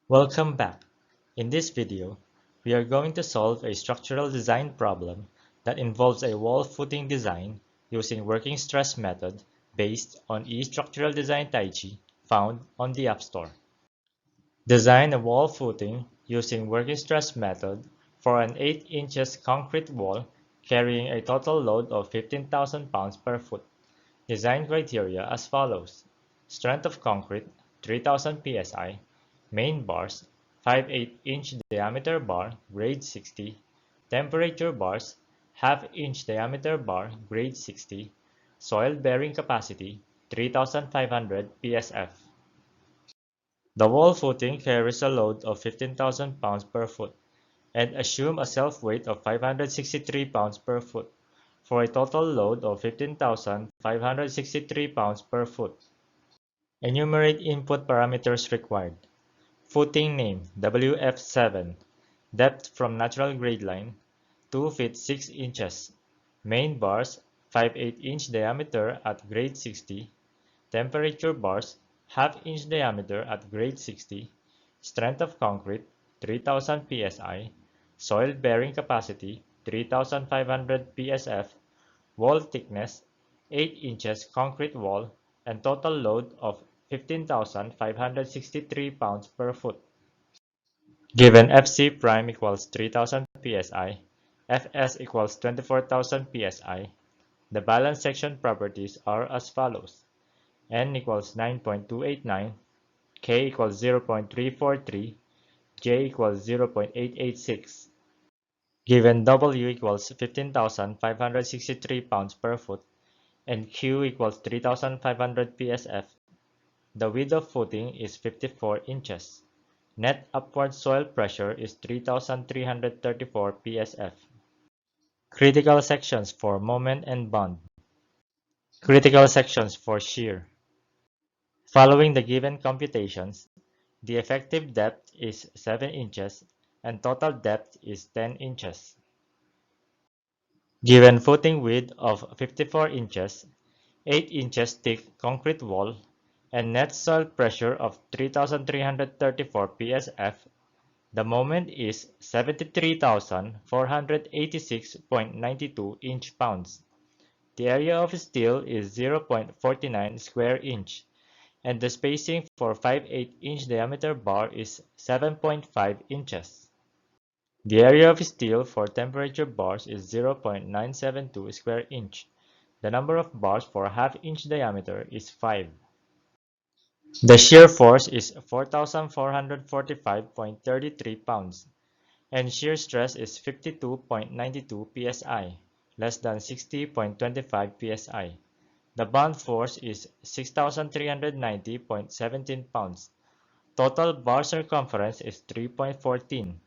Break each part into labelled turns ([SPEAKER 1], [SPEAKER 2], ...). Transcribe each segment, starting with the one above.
[SPEAKER 1] Welcome back. In this video, we are going to solve a structural design problem that involves a wall footing design using working stress method based on eStructural Design Taichi found on the App Store. Design a wall footing using working stress method for an 8 inches concrete wall carrying a total load of 15,000 pounds per foot. Design criteria as follows. Strength of concrete 3000 psi. Main bars 5/8 inch diameter bar grade 60. Temperature bars half-inch diameter bar grade 60. Soil bearing capacity 3500 psf. The wall footing carries a load of 15,000 pounds per foot and assume a self-weight of 563 pounds per foot for a total load of 15,563 pounds per foot. Enumerate input parameters required. Footing name WF7. Depth from natural grade line 2 feet 6 inches. Main bars 5/8 inch diameter at grade 60. Temperature bars half-inch diameter at grade 60. Strength of concrete 3000 psi. Soil bearing capacity 3500 psf. Wall thickness 8 inches concrete wall and total load of 15,563 pounds per foot. Given Fc prime equals 3000 psi, Fs equals 24,000 psi, the balance section properties are as follows. N equals 9.289, K equals 0.343, J equals 0.886. Given W equals 15,563 pounds per foot and Q equals 3,500 psf, the width of footing is 54 inches. Net upward soil pressure is 3,334 psf. Critical sections for moment and bond. Critical sections for shear. Following the given computations, the effective depth is 7 inches and total depth is 10 inches. Given footing width of 54 inches, 8 inches thick concrete wall, and net soil pressure of 3,334 psf, the moment is 73,486.92 inch-pounds. The area of steel is 0.49 square inch, and the spacing for 5/8 inch diameter bar is 7.5 inches. The area of steel for temperature bars is 0.972 square inch. The number of bars for half-inch diameter is 5. The shear force is 4,445.33 pounds, and shear stress is 52.92 psi, less than 60.25 psi. The bond force is 6,390.17 pounds. Total bar circumference is 3.14,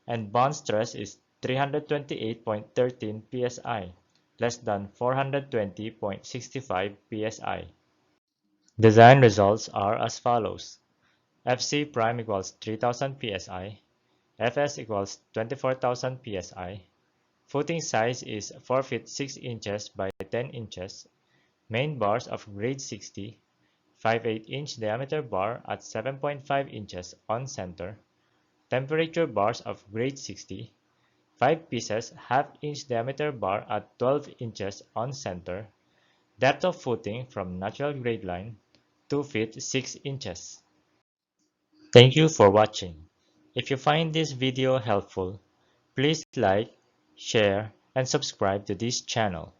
[SPEAKER 1] and bond stress is 328.13 psi, less than 420.65 psi. Design results are as follows. Fc prime equals 3000 psi, Fs equals 24,000 psi, footing size is 4 feet 6 inches by 10 inches, main bars of grade 60, 5/8 inch diameter bar at 7.5 inches on center, temperature bars of grade 60, 5 pieces half-inch diameter bar at 12 inches on center, depth of footing from natural grade line 2 feet 6 inches. Thank you for watching. If you find this video helpful, please like, share, and subscribe to this channel.